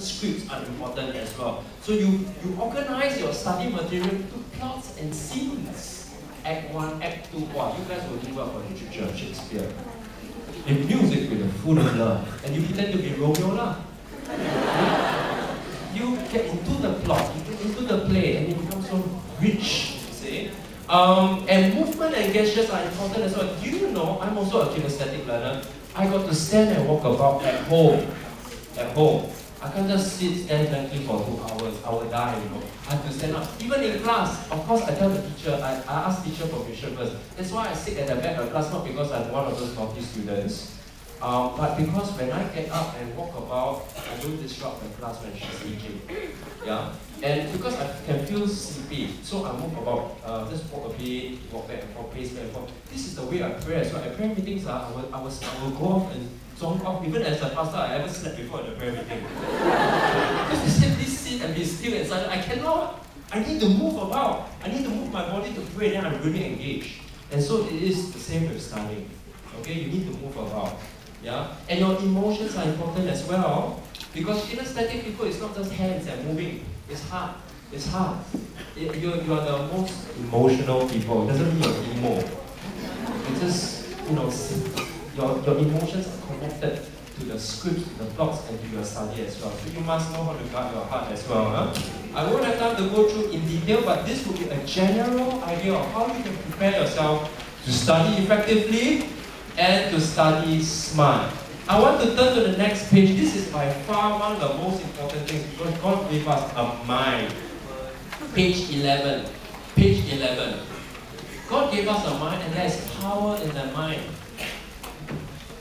scripts are important as well. So you organize your study material to plots and scenes. Act 1, Act 2, wow, you guys will do well for literature, Shakespeare. In music, with a fool of love, and you pretend to be Romeo lah. You get into the plot, you get into the play, and it becomes so rich, you see. And movement and gestures are important as well. Do you know, I'm also a kinesthetic learner. I got to stand and walk about at home. At home. I can't just stand blankly for 2 hours. I will die, you know. I have to stand up. Even in class, of course, I tell the teacher, I ask teacher permission first. That's why I sit at the back of the class, not because I'm one of those naughty students. But because when I get up and walk about, I don't disrupt the class when she's teaching. Yeah? And because I can feel sleepy, so I move about, just walk a bit, walk back and forth, pace back and forth. This is the way I pray as well. At prayer meetings, I will go off and zone off. Even as a pastor, I ever slept before at the prayer meeting. Because they said, please sit and be still and silent. I cannot. I need to move about. I need to move my body to pray, then I'm really engaged. And so it is the same with studying. Okay, you need to move about. Yeah? And your emotions are important as well. Because kinesthetic people, it's not just hands and moving. It's heart. It's heart. You are the most emotional people. It doesn't mean you're emo. It's just, you know, your emotions are connected to the scripts, to the plots, and to your study as well. So you must know how to guard your heart as well. Huh? I won't have time to go through in detail, but this will be a general idea of how you can prepare yourself to study effectively and to study smart. I want to turn to the next page. This is by far one of the most important things because God gave us a mind. Page 11. Page 11. God gave us a mind and there is power in the mind.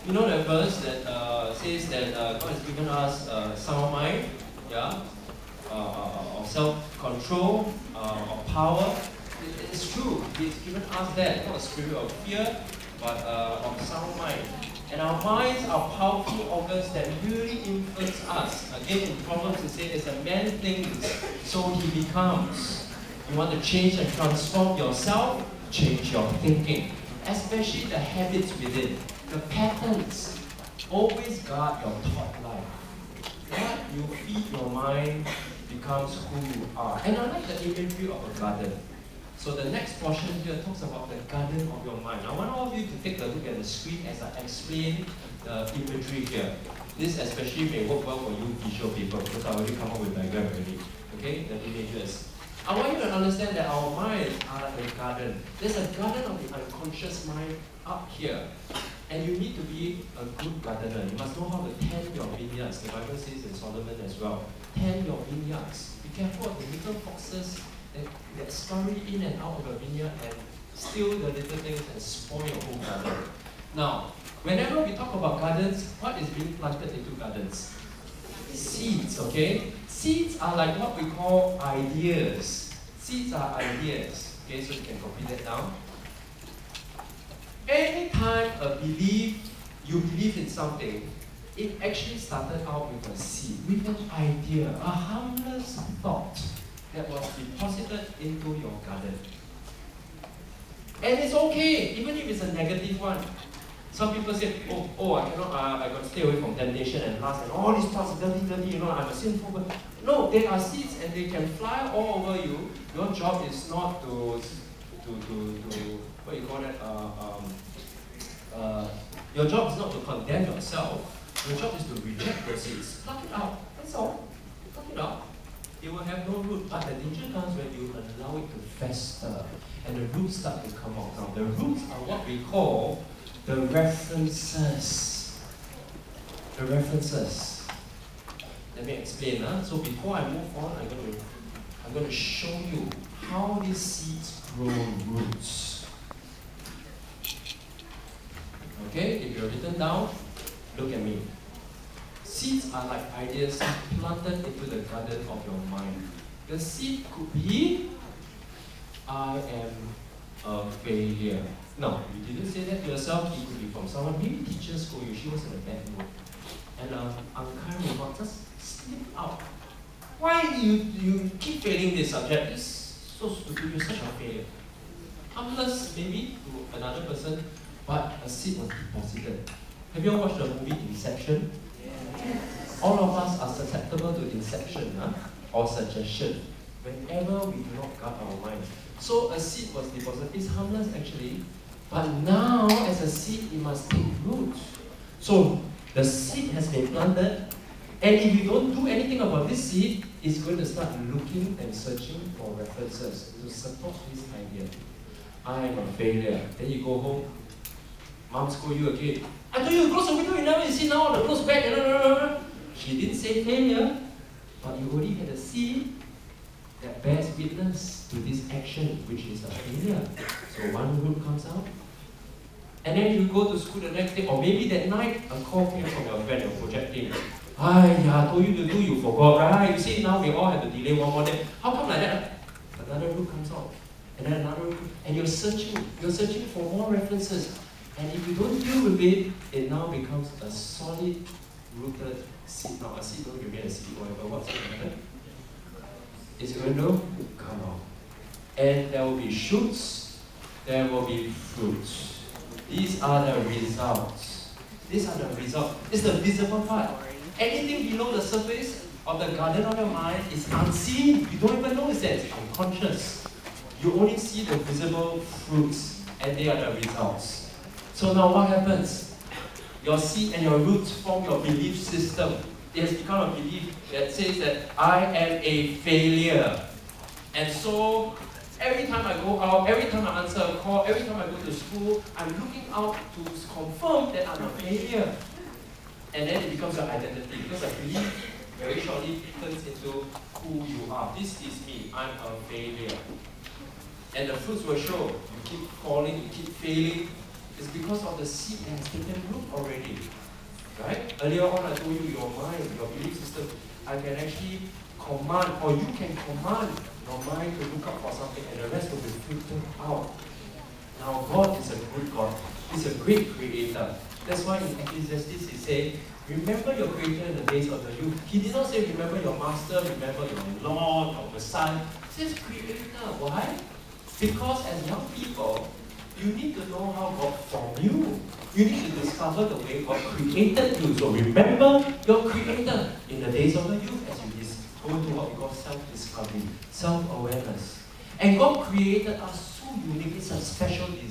You know the verse that says that God has given us a sound mind, yeah, of self-control, of power. It's true. He's given us that, not a spirit of fear, but of sound mind. And our minds are powerful organs that really influence us. Again, in Proverbs it says, as a man thinks, so he becomes. You want to change and transform yourself, change your thinking. Especially the habits within, the patterns. Always guard your thought life. What you feed your mind becomes who you are. And I like the imagery of a garden. So the next portion here talks about the garden of your mind. I want all of you to take a look at the screen as I explain the imagery here. This especially may work well for you visual people because I already come up with diagram already. Okay, the images. I want you to understand that our minds are like a garden. There's a garden of the unconscious mind up here. And you need to be a good gardener. You must know how to tend your vineyards. The Bible says in Solomon as well. Tend your vineyards. Be careful of the little foxes that scurry in and out of your vineyard and steal the little things and spoil your whole garden. Now, whenever we talk about gardens, what is being planted into gardens? Seeds, okay? Seeds are like what we call ideas. Seeds are ideas. Okay, so you can copy that down. Anytime you believe in something, it actually started out with a seed, with an idea, a harmless thought that was deposited into your garden. And it's okay, even if it's a negative one. Some people say, oh, I cannot, I got to stay away from temptation and lust and all these thoughts, dirty, you know, I'm a sinful person. No, they are seeds and they can fly all over you. Your job is not to what you call that, your job is not to condemn yourself. Your job is to reject those seeds. Pluck it out, that's all. Pluck it out. It will have no root, but the danger comes when you allow it to fester and the roots start to come out. Now, the roots are what we call the references. The references. Let me explain. So before I move on, I'm going to show you how these seeds grow roots. Okay, if you're written down, look at me. Seeds are like ideas planted into the garden of your mind. The seed could be, I am a failure. No, you didn't say that to yourself. It could be from someone. Maybe teacher scold you. She was in a bad mood. And unkind remark just slip out. Why you keep failing this subject? It's so stupid. You're such a failure. Harmless maybe to another person, but a seed was deposited. Have you all watched the movie Inception? All of us are susceptible to deception or suggestion whenever we do not guard our mind. So a seed was deposited. It's harmless actually, but now as a seed, it must take root. So the seed has been planted, and if you don't do anything about this seed, it's going to start looking and searching for references to support this idea. I am a failure. Then you go home, mom scold you again. I told you to close the window, you never see now, the close back. She didn't say failure, but you already had a seed that bears witness to this action, which is a failure. So one root comes out, and then you go to school the next day, or maybe that night, a call came from your friend, your project team. I told you to do, you forgot, right? You see, now we all have to delay one more day. How come like that? Another root comes out, and then another root, and you're searching for more references. And if you don't deal with it, it now becomes a solid rooted seed. Now a seed don't remain a seed, whatever. What's going to happen? It's going to come out. And there will be shoots, there will be fruits. These are the results. These are the results. It's the visible part. Anything below the surface of the garden of your mind is unseen. You don't even notice that. It's unconscious. You only see the visible fruits, and they are the results. So now what happens? Your seed and your roots form your belief system. It has become a belief that says that I am a failure. And so every time I go out, every time I answer a call, every time I go to school, I'm looking out to confirm that I'm a failure. And then it becomes your identity, because I believe very shortly turns into who you are. This is me, I'm a failure. And the fruits will show. You keep falling, you keep failing. It's because of the seed that has taken root already. Right? Earlier on I told you your mind, your belief system, I can actually command, or you can command your mind to look up for something, and the rest will be filtered out. Now God is a good God. He's a great creator. That's why in Ecclesiastes he said, remember your creator in the days of the youth. He did not say remember your master, remember your Lord or the Son. He says creator. Why? Because as young people, you need to know how God formed you. You need to discover the way God created you. So remember your creator in the days of the youth as you go to what we call self-discovery, self-awareness. And God created us so unique. It's a special design.